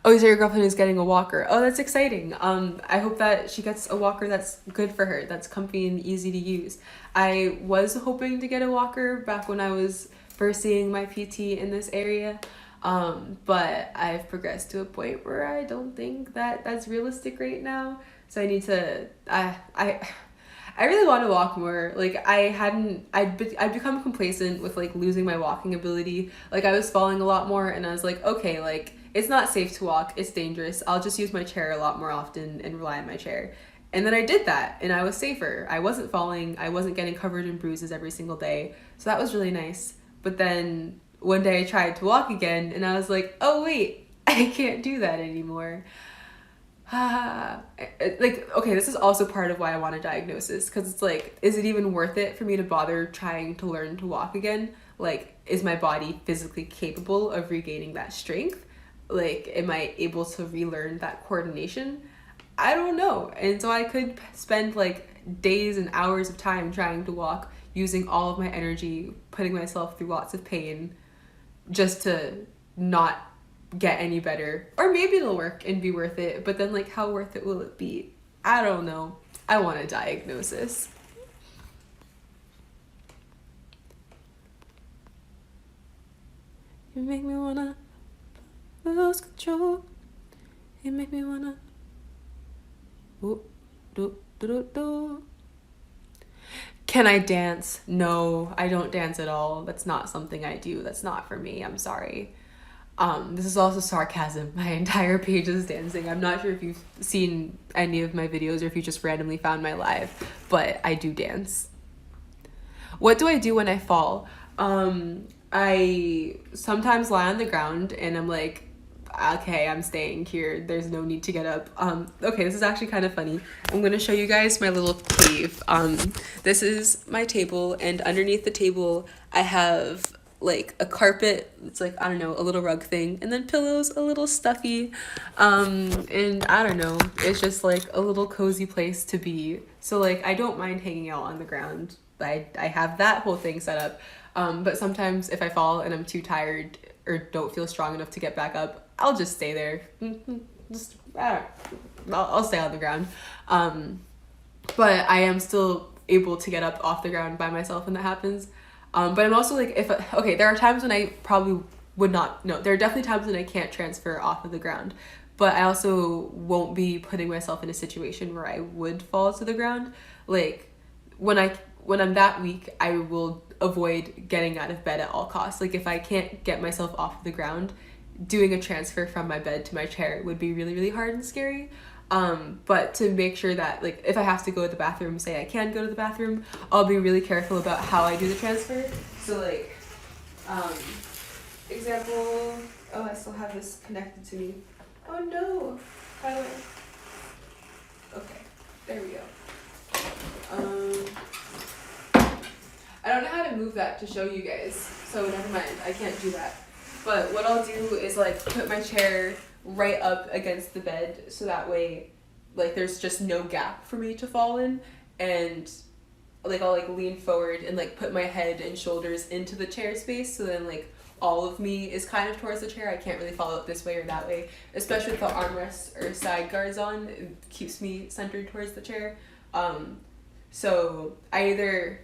Oh, so your girlfriend is getting a walker. Oh, that's exciting. I hope that she gets a walker that's good for her, that's comfy and easy to use. I was hoping to get a walker back when I was first seeing my PT in this area, but I've progressed to a point where I don't think that that's realistic right now. So I need to. I really want to walk more. Like I'd become complacent with like losing my walking ability. Like I was falling a lot more, and I was like, okay, like it's not safe to walk. It's dangerous. I'll just use my chair a lot more often and rely on my chair. And then I did that, and I was safer. I wasn't falling. I wasn't getting covered in bruises every single day. So that was really nice. But then one day I tried to walk again, and I was like, oh wait, I can't do that anymore. like, okay, this is also part of why I want a diagnosis, because it's like, is it even worth it for me to bother trying to learn to walk again? Like, is my body physically capable of regaining that strength? Like, am I able to relearn that coordination? I don't know. And so I could spend like days and hours of time trying to walk, using all of my energy, putting myself through lots of pain just to not get any better. Or maybe it'll work and be worth it, but then like, how worth it will it be? I don't know. I want a diagnosis. You make me wanna lose control. You make me wanna ooh, do, do, do, do. Can I dance? No, I don't dance at all. That's not something I do. That's not for me. I'm sorry. This is also sarcasm. My entire page is dancing. I'm not sure if you've seen any of my videos or if you just randomly found my live, but I do dance. What do I do when I fall? I sometimes lie on the ground and I'm like, okay, I'm staying here. There's no need to get up. Okay, this is actually kind of funny. I'm gonna show you guys my little cave. This is my table, and underneath the table, I have like a carpet. It's like, I don't know, a little rug thing, and then pillows, a little stuffy. And I don't know, it's just like a little cozy place to be. So like, I don't mind hanging out on the ground. I have that whole thing set up. But sometimes if I fall and I'm too tired or don't feel strong enough to get back up, I'll just stay there. Just, I'll stay on the ground. But I am still able to get up off the ground by myself when that happens. But I'm also like, okay, there are times when I probably would not, no, there are definitely times when I can't transfer off of the ground. But I also won't be putting myself in a situation where I would fall to the ground. Like, when I'm that weak, I will avoid getting out of bed at all costs. Like, if I can't get myself off of the ground, doing a transfer from my bed to my chair would be really, really hard and scary. But to make sure that, like, if I have to go to the bathroom, say I can go to the bathroom, I'll be really careful about how I do the transfer. So, like, example, oh, I still have this connected to me. Oh no, how do I, okay, there we go. I don't know how to move that to show you guys, so never mind, I can't do that. But what I'll do is like put my chair right up against the bed, so that way like there's just no gap for me to fall in, and like I'll like lean forward and like put my head and shoulders into the chair space, so then like all of me is kind of towards the chair. I can't really fall out this way or that way, especially with the armrests or side guards on. It keeps me centered towards the chair. So I either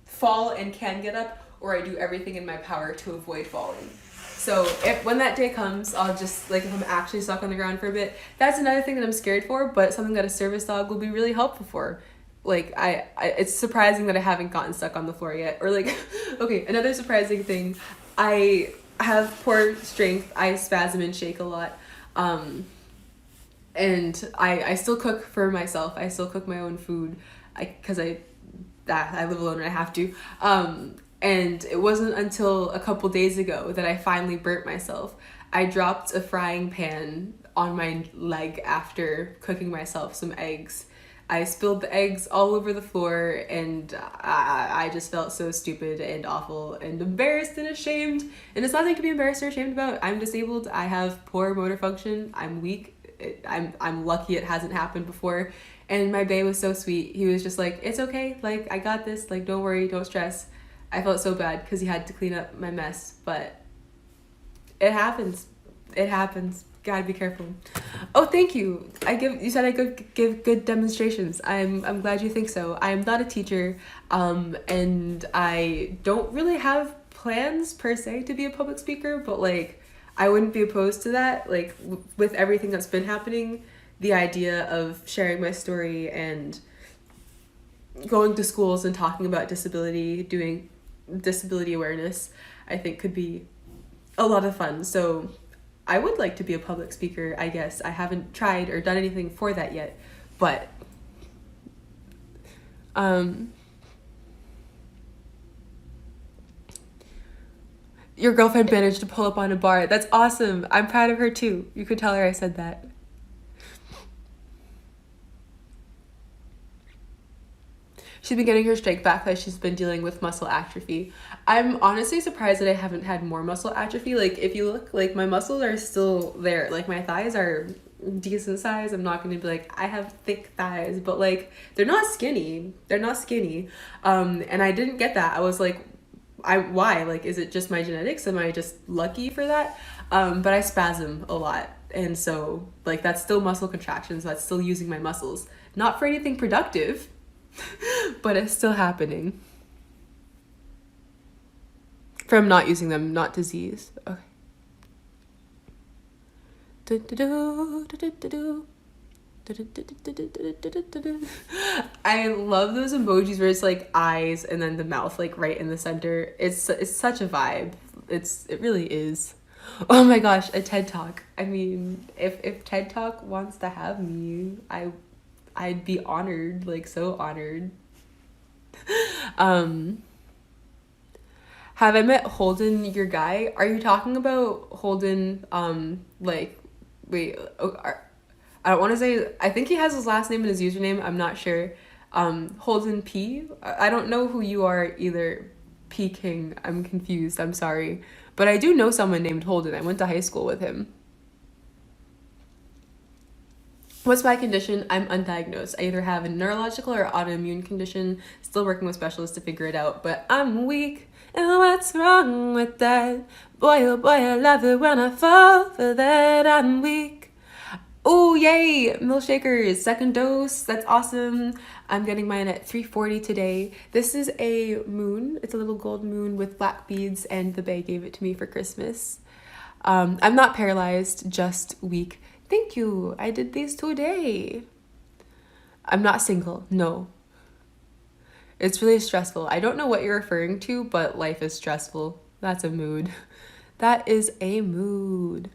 fall and can get up, or I do everything in my power to avoid falling. So when that day comes, I'll just, like, if I'm actually stuck on the ground for a bit, that's another thing that I'm scared for, but something that a service dog will be really helpful for. Like, it's surprising that I haven't gotten stuck on the floor yet. Or like, okay, another surprising thing, I have poor strength. I spasm and shake a lot. And I still cook for myself. I still cook my own food, because I live alone and I have to. And it wasn't until a couple days ago that I finally burnt myself. I dropped a frying pan on my leg after cooking myself some eggs. I spilled the eggs all over the floor, and I just felt so stupid and awful and embarrassed and ashamed. And it's nothing to be embarrassed or ashamed about. I'm disabled. I have poor motor function. I'm weak. I'm lucky it hasn't happened before. And my bae was so sweet. He was just like, it's okay. Like, I got this. Like, don't worry. Don't stress. I felt so bad because he had to clean up my mess, but it happens. It happens. Gotta be careful. Oh, thank you. You said I could give good demonstrations. I'm glad you think so. I am not a teacher, and I don't really have plans per se to be a public speaker, but like, I wouldn't be opposed to that. Like, with everything that's been happening, the idea of sharing my story and going to schools and talking about disability, doing disability awareness, I think could be a lot of fun. So I would like to be a public speaker, I guess. I haven't tried or done anything for that yet, but your girlfriend managed to pull up on a bar. That's awesome. I'm proud of her too. You could tell her I said that. She's been getting her strength back because she's been dealing with muscle atrophy. I'm honestly surprised that I haven't had more muscle atrophy. Like, if you look, like, my muscles are still there. Like, my thighs are decent size. I'm not gonna be like, I have thick thighs, but, like, they're not skinny. They're not skinny. And I didn't get that. I was like, why? Like, is it just my genetics? Am I just lucky for that? But I spasm a lot. And so, like, that's still muscle contractions. That's still using my muscles. Not for anything productive, but it's still happening. From not using them, not disease. Okay. I love those emojis where it's like eyes and then the mouth like right in the center. It's such a vibe. It really is. Oh my gosh, a TED Talk. I mean, if TED Talk wants to have me, I'd be honored, like so honored. Have I met Holden, your guy? Are you talking about Holden, like, wait, I don't want to say, I think he has his last name and his username, I'm not sure. Holden P? I don't know who you are either, P King. I'm confused, I'm sorry. But I do know someone named Holden. I went to high school with him. What's my condition? I'm undiagnosed. I either have a neurological or autoimmune condition. Still working with specialists to figure it out, but I'm weak. And what's wrong with that? Boy, oh boy, I love it when I fall for that. I'm weak. Oh, yay! Milkshakers, second dose. That's awesome. I'm getting mine at 3:40 today. This is a moon. It's a little gold moon with black beads, and the bae gave it to me for Christmas. I'm not paralyzed, just weak. Thank you. I did these today. I'm not single. No. It's really stressful. I don't know what you're referring to, but life is stressful. That's a mood. That is a mood.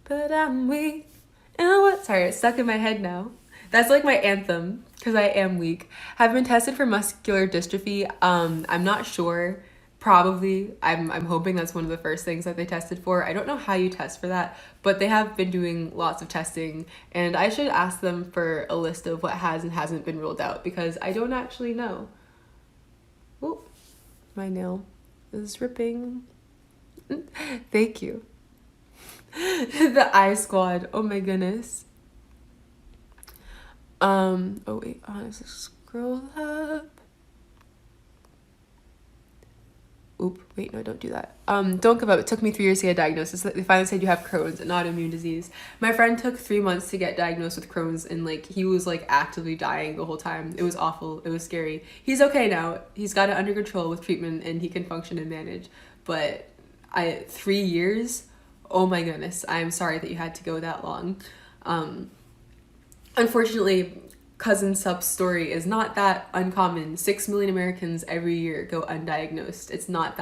But I'm weak. And what? Sorry, it's stuck in my head now. That's like my anthem, because I am weak. Have been tested for muscular dystrophy. I'm not sure. Probably. I'm hoping that's one of the first things that they tested for. I don't know how you test for that, but they have been doing lots of testing, and I should ask them for a list of what has and hasn't been ruled out, because I don't actually know. Oh, my nail is ripping. Thank you. The eye squad. Oh my goodness. Oh wait, honestly, scroll up. Oop, wait, no, don't do that. Don't give up. It took me 3 years to get a diagnosis. They finally said you have Crohn's, an autoimmune disease. My friend took 3 months to get diagnosed with Crohn's, and like he was like actively dying the whole time. It was awful. It was scary. He's okay now. He's got it under control with treatment, and he can function and manage. But 3 years? Oh my goodness. I'm sorry that you had to go that long. Unfortunately, Cousin Sup's story is not that uncommon. 6 million Americans every year go undiagnosed. It's not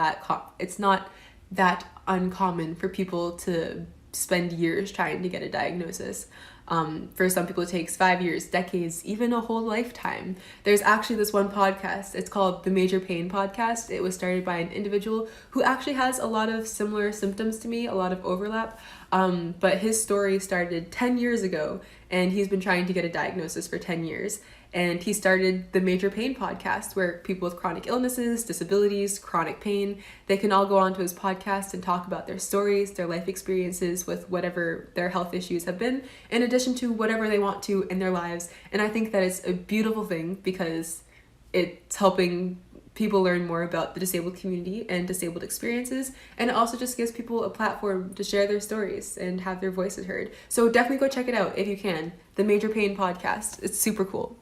that uncommon for people to spend years trying to get a diagnosis. For some people it takes 5 years, decades, even a whole lifetime. There's actually this one podcast. It's called The Major Pain Podcast. It was started by an individual who actually has a lot of similar symptoms to me, a lot of overlap. But his story started 10 years ago, and he's been trying to get a diagnosis for 10 years. And he started the Major Pain Podcast, where people with chronic illnesses, disabilities, chronic pain, they can all go onto his podcast and talk about their stories, their life experiences with whatever their health issues have been, in addition to whatever they want to in their lives. And I think that it's a beautiful thing, because it's helping people learn more about the disabled community and disabled experiences, and it also just gives people a platform to share their stories and have their voices heard. So definitely go check it out if you can. The Major Pain Podcast. It's super cool.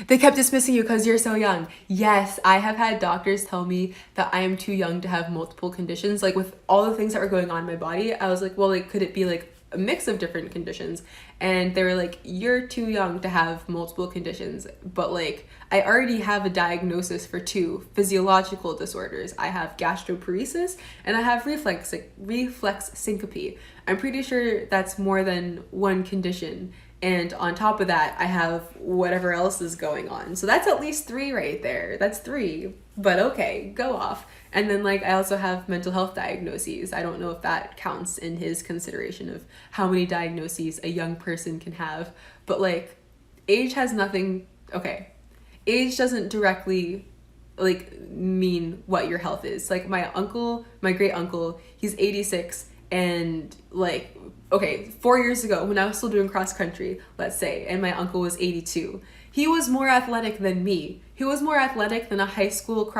They kept dismissing you because you're so young. Yes, I have had doctors tell me that I am too young to have multiple conditions. Like, with all the things that were going on in my body, I was like, well, like, could it be like a mix of different conditions? And they were like, you're too young to have multiple conditions. But like, I already have a diagnosis for 2 physiological disorders. I have gastroparesis and I have reflex syncope. I'm pretty sure that's more than one condition. And on top of that, I have whatever else is going on. So that's at least 3 right there. That's 3. But okay, go off. And then like I also have mental health diagnoses. I don't know if that counts in his consideration of how many diagnoses a young person can have. But like age has nothing, okay. Age doesn't directly like mean what your health is. Like my uncle, my great uncle, he's 86, and like, okay, 4 years ago when I was still doing cross country, let's say, and my uncle was 82, he was more athletic than me. He was more athletic than a high school cross